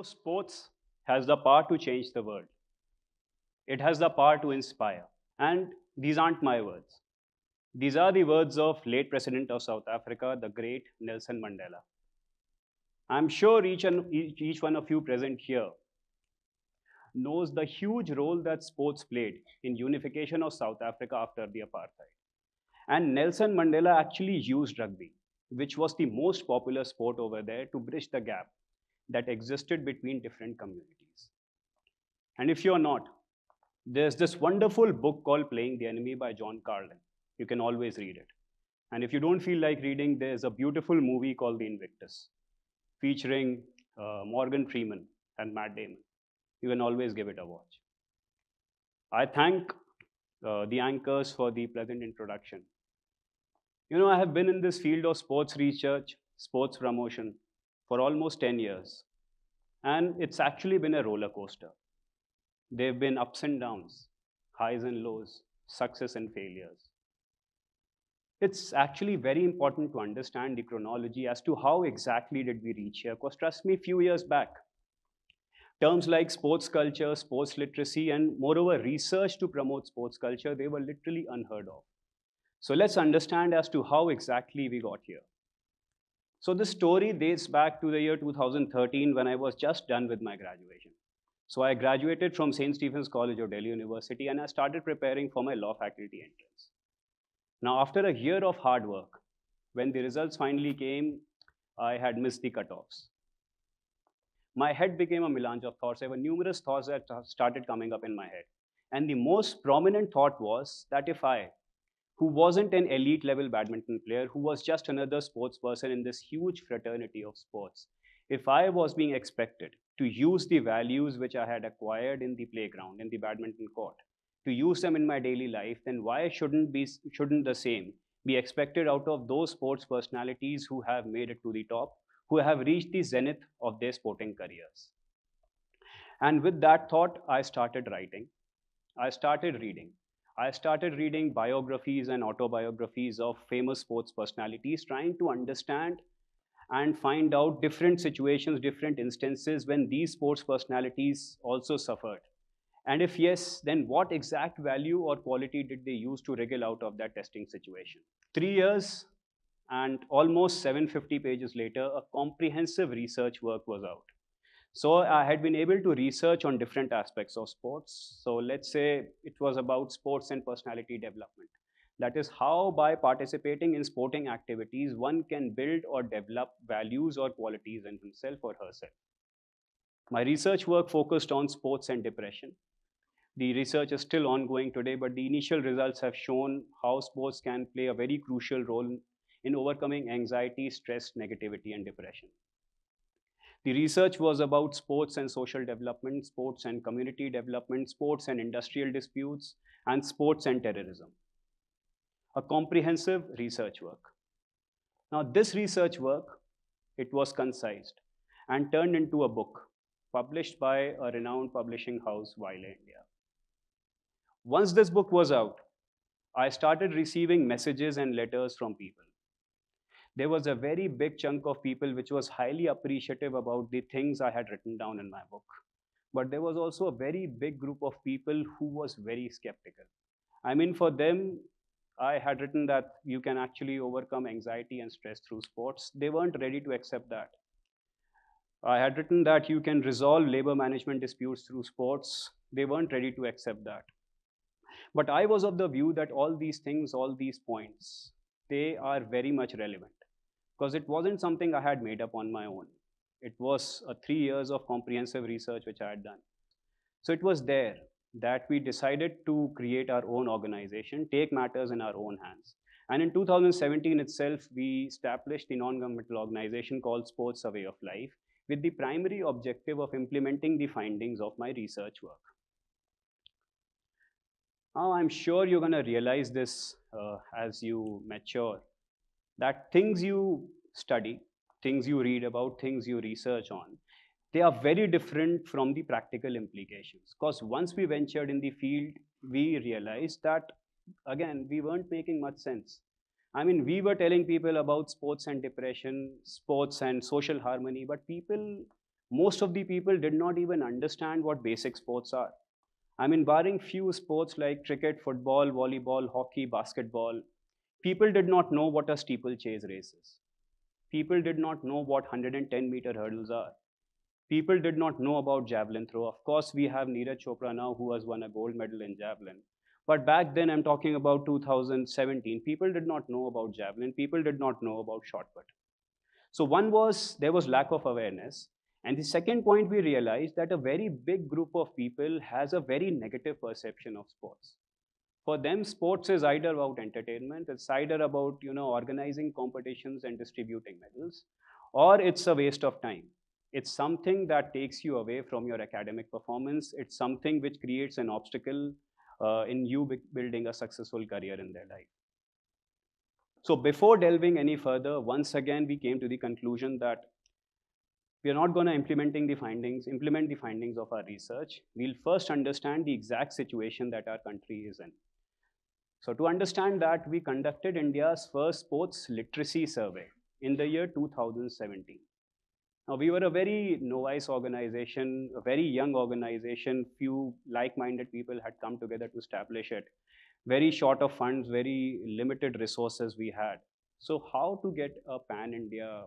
Sports has the power to change the world. It has the power to inspire. And these aren't my words. These are the words of late President of South Africa, the great Nelson Mandela. I'm sure each one of you present here knows the huge role that sports played in unification of South Africa after the apartheid. And Nelson Mandela actually used rugby, which was the most popular sport over there, to bridge the gap that existed between different communities. And if you're not, there's this wonderful book called Playing the Enemy by John Carlin. You can always read it. And if you don't feel like reading, there's a beautiful movie called The Invictus, featuring Morgan Freeman and Matt Damon. You can always give it a watch. I thank the anchors for the pleasant introduction. I have been in this field of sports research, sports promotion for almost 10 years. And it's actually been a roller coaster. There have been ups and downs, highs and lows, success and failures. It's actually very important to understand the chronology as to how exactly did we reach here. Because trust me, a few years back, terms like sports culture, sports literacy, and moreover, research to promote sports culture, they were literally unheard of. So let's understand as to how exactly we got here. So this story dates back to the year 2013 when I was just done with my graduation. So I graduated from St. Stephen's College of Delhi University and I started preparing for my law faculty entrance. Now, after a year of hard work, when the results finally came, I had missed the cutoffs. My head became a melange of thoughts. There were numerous thoughts that started coming up in my head. And the most prominent thought was that if I, who wasn't an elite level badminton player, who was just another sports person in this huge fraternity of sports, if I was being expected to use the values which I had acquired in the playground, in the badminton court, to use them in my daily life, then why shouldn't the same be expected out of those sports personalities who have made it to the top, who have reached the zenith of their sporting careers? And with that thought, I started writing. I started reading. I started reading biographies and autobiographies of famous sports personalities, trying to understand and find out different situations, different instances when these sports personalities also suffered. And if yes, then what exact value or quality did they use to wriggle out of that testing situation? 3 years and almost 750 pages later, a comprehensive research work was out. So I had been able to research on different aspects of sports. So let's say it was about sports and personality development. That is how by participating in sporting activities, one can build or develop values or qualities in himself or herself. My research work focused on sports and depression. The research is still ongoing today, but the initial results have shown how sports can play a very crucial role in overcoming anxiety, stress, negativity, and depression. The research was about sports and social development, sports and community development, sports and industrial disputes, and sports and terrorism. A comprehensive research work. Now, this research work, it was concised and turned into a book published by a renowned publishing house, Wiley India. Once this book was out, I started receiving messages and letters from people. There was a very big chunk of people which was highly appreciative about the things I had written down in my book. But there was also a very big group of people who was very skeptical. I mean, for them, I had written that you can actually overcome anxiety and stress through sports. They weren't ready to accept that. I had written that you can resolve labor management disputes through sports. They weren't ready to accept that. But I was of the view that all these things, all these points, they are very much relevant because it wasn't something I had made up on my own. It was 3 years of comprehensive research which I had done. So it was there that we decided to create our own organization, take matters in our own hands. And in 2017 itself, we established the non-governmental organization called Sports A Way of Life with the primary objective of implementing the findings of my research work. Now, I'm sure you're going to realize this as you mature, that things you study, things you read about, things you research on, they are very different from the practical implications. Because once we ventured in the field, we realized that, again, we weren't making much sense. I mean, we were telling people about sports and depression, sports and social harmony, but people Most of the people did not even understand what basic sports are. I mean, barring few sports like cricket, football, volleyball, hockey, basketball, people did not know what a steeplechase race is. People did not know what 110-meter hurdles are. People did not know about javelin throw. Of course, we have Neeraj Chopra now who has won a gold medal in javelin. But back then, I'm talking about 2017, people did not know about javelin. People did not know about shot put. So one was, there was lack of awareness. And the second point, we realized that a very big group of people has a very negative perception of sports. For them, sports is either about entertainment, it's either about organizing competitions and distributing medals, or it's a waste of time. It's something that takes you away from your academic performance. It's something which creates an obstacle in you building a successful career in their life. So before delving any further, once again, we came to the conclusion that we are not going to implement the findings of our research. We'll first understand the exact situation that our country is in. So to understand that, we conducted India's first sports literacy survey in the year 2017. Now, we were a very novice organization, a very young organization. Few like-minded people had come together to establish it. Very short of funds, very limited resources we had. So how to get a pan-India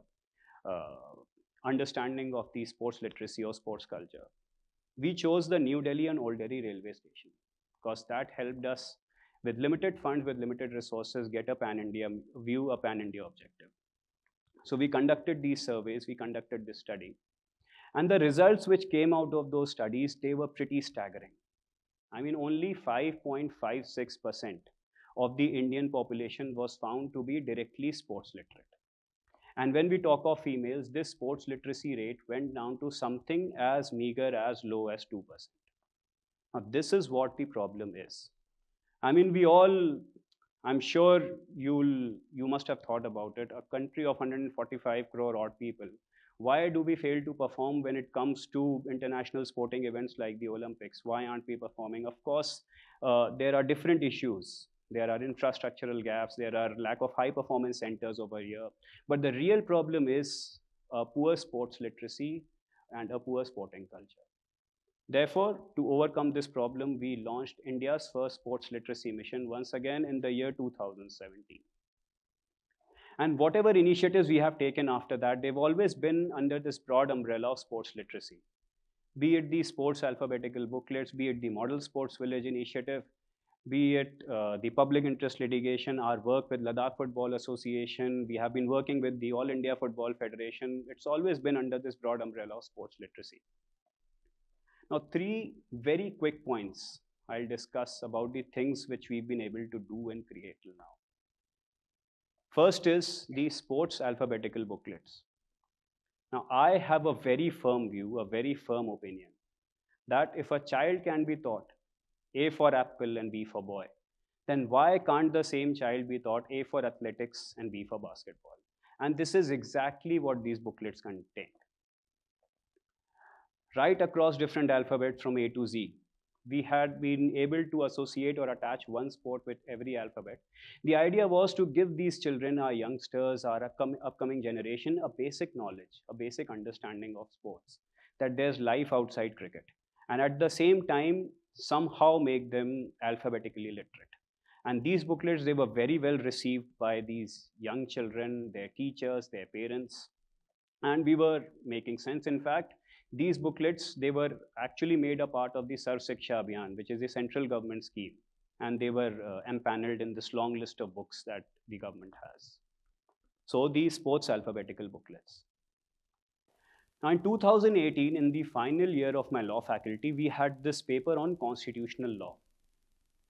understanding of the sports literacy or sports culture? We chose the New Delhi and Old Delhi railway station because that helped us with limited funds, with limited resources, get a pan-India view, a pan-India objective. So we conducted these surveys, we conducted this study. And the results which came out of those studies, they were pretty staggering. I mean, only 5.56% of the Indian population was found to be directly sports literate. And when we talk of females, this sports literacy rate went down to something as meager, as low as 2%. Now, this is what the problem is. I mean, I'm sure you must have thought about it. A country of 145 crore odd people. Why do we fail to perform when it comes to international sporting events like the Olympics? Why aren't we performing? Of course, there are different issues. There are infrastructural gaps. There are lack of high performance centers over here. But the real problem is poor sports literacy and a poor sporting culture. Therefore, to overcome this problem, we launched India's first sports literacy mission once again in the year 2017. And whatever initiatives we have taken after that, they've always been under this broad umbrella of sports literacy. Be it the sports alphabetical booklets, be it the Model Sports Village initiative, be it the public interest litigation, our work with Ladakh Football Association, we have been working with the All India Football Federation. It's always been under this broad umbrella of sports literacy. Now, three very quick points I'll discuss about the things which we've been able to do and create till now. First is the sports alphabetical booklets. Now, I have a very firm view, a very firm opinion, that if a child can be taught A for apple and B for boy, then why can't the same child be taught A for athletics and B for basketball? And this is exactly what these booklets contain. Right across different alphabets from A to Z, we had been able to associate or attach one sport with every alphabet. The idea was to give these children, our youngsters, our upcoming generation, a basic knowledge, a basic understanding of sports, that there's life outside cricket. And at the same time, somehow make them alphabetically literate. And these booklets, they were very well received by these young children, their teachers, their parents. And we were making sense. In fact, these booklets, they were actually made a part of the Sarv Shiksha Abhiyan, which is the central government scheme. And they were empaneled in this long list of books that the government has. So these sports alphabetical booklets. Now in 2018, in the final year of my law faculty, we had this paper on constitutional law.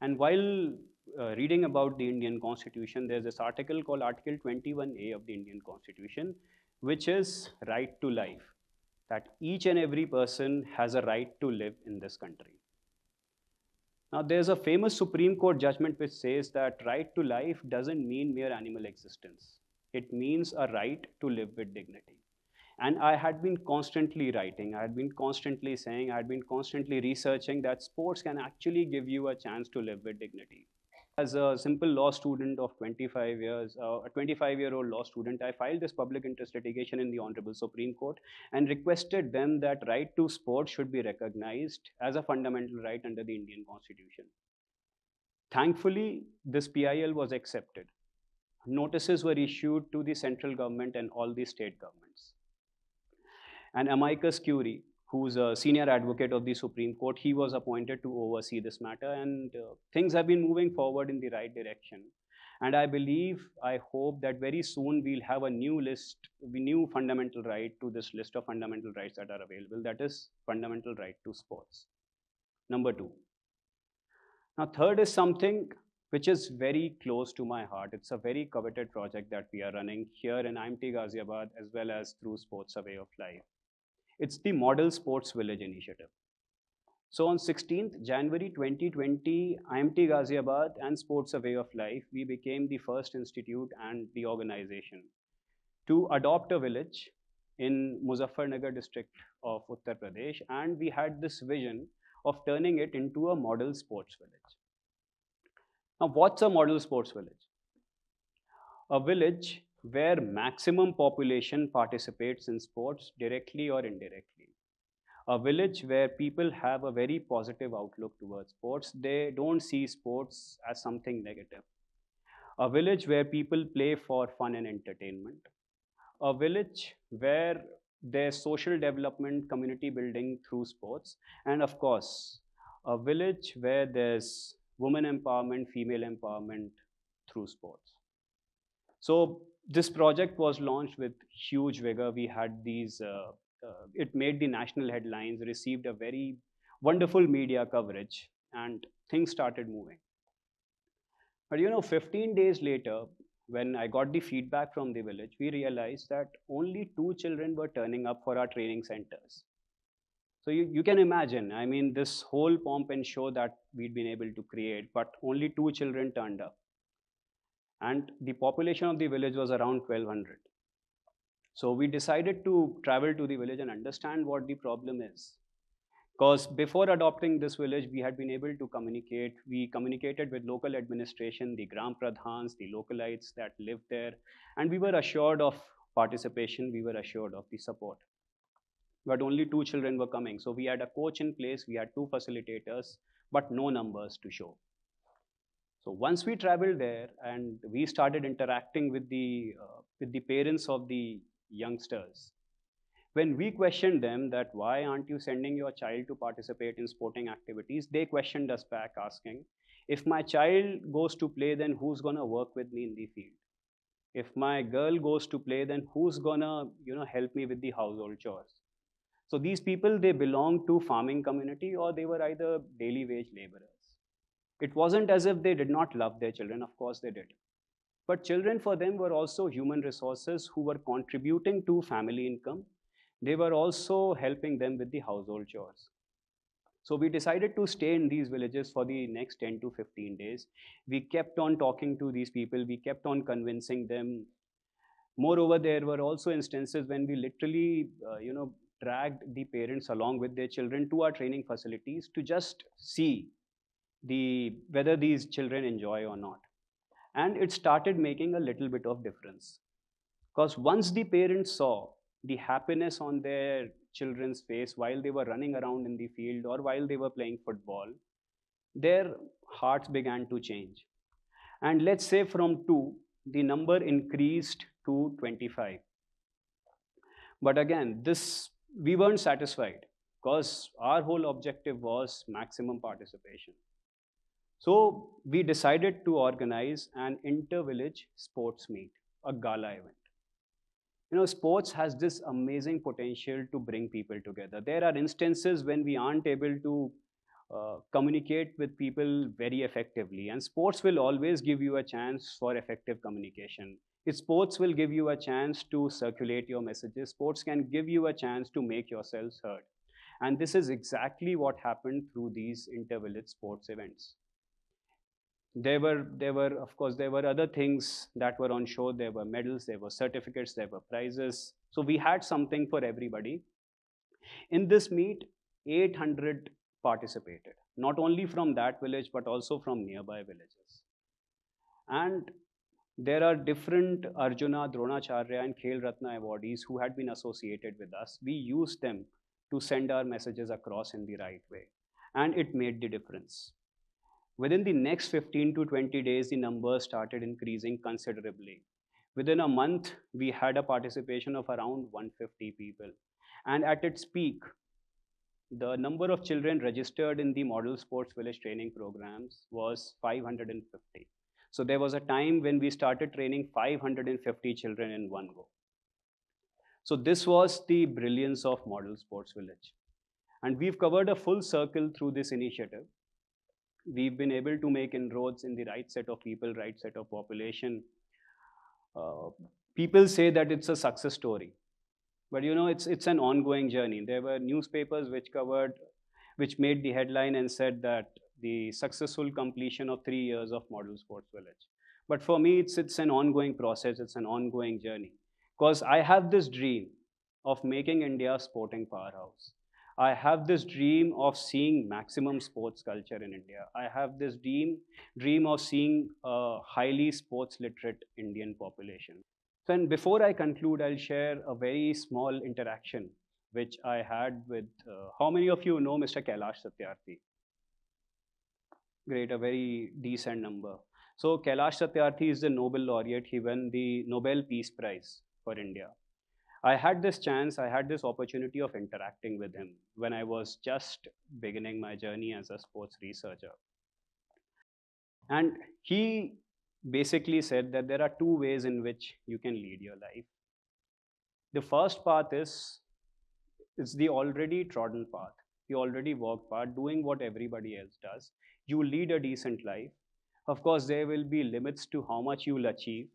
And while reading about the Indian Constitution, there's this article called Article 21A of the Indian Constitution, which is right to life. That each and every person has a right to live in this country. Now, there's a famous Supreme Court judgment which says that right to life doesn't mean mere animal existence. It means a right to live with dignity. And I had been constantly writing, I had been constantly saying, I had been constantly researching that sports can actually give you a chance to live with dignity. As a simple law student of 25 years, a 25-year-old law student, I filed this public interest litigation in the Honorable Supreme Court and requested them that right to sport should be recognized as a fundamental right under the Indian Constitution. Thankfully, this PIL was accepted. Notices were issued to the central government and all the state governments. And amicus curiae, who's a senior advocate of the Supreme Court, he was appointed to oversee this matter, and things have been moving forward in the right direction. And I believe, I hope that very soon we'll have a new list, a new fundamental right to this list of fundamental rights that are available, that is fundamental right to sports. Number 2. Now, third is something which is very close to my heart. It's a very coveted project that we are running here in IMT Ghaziabad as well as through Sports A Way of Life. It's the Model Sports Village initiative. So on 16th January 2020, IMT Ghaziabad and Sports A Way of Life, we became the first institute and the organization to adopt a village in Muzaffarnagar district of Uttar Pradesh, and we had this vision of turning it into a model sports village. Now, what's a model sports village? A village where maximum population participates in sports directly or indirectly. A village where people have a very positive outlook towards sports. They don't see sports as something negative. A village where people play for fun and entertainment. A village where there's social development, community building through sports. And of course, a village where there's women empowerment, female empowerment through sports. So this project was launched with huge vigor. We had these, it made the national headlines, received a very wonderful media coverage, and things started moving. But 15 days later, when I got the feedback from the village, we realized that only 2 children were turning up for our training centers. So you can imagine, I mean, this whole pomp and show that we'd been able to create, but only 2 children turned up. And the population of the village was around 1200. So we decided to travel to the village and understand what the problem is. Because before adopting this village, we had been able to communicate. We communicated with local administration, the Gram Pradhans, the localites that lived there, and we were assured of participation, we were assured of the support. But only 2 children were coming. So we had a coach in place, we had 2 facilitators, but no numbers to show. So once we traveled there and we started interacting with the parents of the youngsters, when we questioned them that why aren't you sending your child to participate in sporting activities, they questioned us back asking, if my child goes to play, then who's gonna work with me in the field? If my girl goes to play, then who's gonna help me with the household chores? So these people, they belong to farming community or they were either daily wage laborers. It wasn't as if they did not love their children, of course they did. But children for them were also human resources who were contributing to family income. They were also helping them with the household chores. So we decided to stay in these villages for the next 10 to 15 days. We kept on talking to these people, we kept on convincing them. Moreover, there were also instances when we literally, dragged the parents along with their children to our training facilities to just see whether these children enjoy or not. And it started making a little bit of difference. Because once the parents saw the happiness on their children's face while they were running around in the field or while they were playing football, their hearts began to change. And let's say from 2, the number increased to 25. But again, we weren't satisfied because our whole objective was maximum participation. So we decided to organize an inter-village sports meet, a gala event. Sports has this amazing potential to bring people together. There are instances when we aren't able to communicate with people very effectively, and sports will always give you a chance for effective communication. Sports will give you a chance to circulate your messages. Sports can give you a chance to make yourselves heard. And this is exactly what happened through these inter-village sports events. There were, of course, there were other things that were on show. There were medals, there were certificates, there were prizes. So we had something for everybody. In this meet, 800 participated, not only from that village, but also from nearby villages. And there are different Arjuna, Dronacharya, and Khel Ratna awardees who had been associated with us. We used them to send our messages across in the right way. And it made the difference. Within the next 15 to 20 days, the numbers started increasing considerably. Within a month, we had a participation of around 150 people. And at its peak, the number of children registered in the Model Sports Village training programs was 550. So there was a time when we started training 550 children in one go. So this was the brilliance of Model Sports Village. And we've covered a full circle through this initiative. We've been able to make inroads in the right set of people, right set of population. Uh, People say that it's a success story, but it's an ongoing journey. There were newspapers which made the headline and said that the successful completion of 3 years of Model Sports Village. But for me, it's an ongoing process. It's an ongoing journey, because I have this dream of making India a sporting powerhouse. I have this dream of seeing maximum sports culture in India. I have this dream of seeing a highly sports literate Indian population. So, and before I conclude, I'll share a very small interaction which I had with. How many of you know Mr. Kailash Satyarthi? Great, a very decent number. So, Kailash Satyarthi is the Nobel laureate. He won the Nobel Peace Prize for India. I had this chance, I had this opportunity of interacting with him when I was just beginning my journey as a sports researcher. And he basically said that there are two ways in which you can lead your life. The first path is it's the already trodden path, the already walked path, doing what everybody else does. You lead a decent life. Of course, there will be limits to how much you will achieve,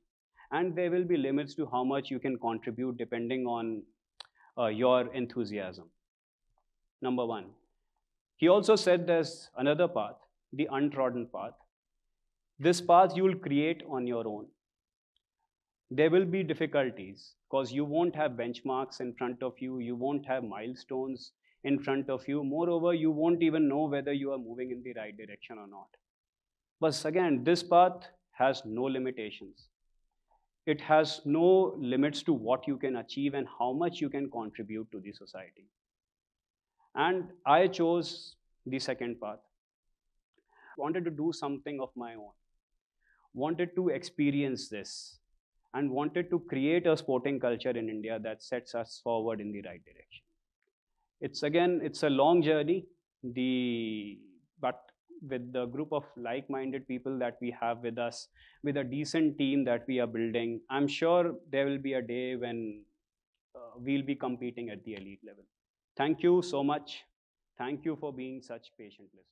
and there will be limits to how much you can contribute depending on your enthusiasm. Number one. He also said there's another path, the untrodden path. This path you will create on your own. There will be difficulties because you won't have benchmarks in front of you, you won't have milestones in front of you. Moreover, you won't even know whether you are moving in the right direction or not. But again, this path has no limitations. It has no limits to what you can achieve and how much you can contribute to the society. And I chose the second path. Wanted to do something of my own, wanted to experience this, and wanted to create a sporting culture in India that sets us forward in the right direction. It's a long journey. But with the group of like-minded people that we have with us, with a decent team that we are building, I'm sure there will be a day when we'll be competing at the elite level. Thank you so much. Thank you for being such patient listeners.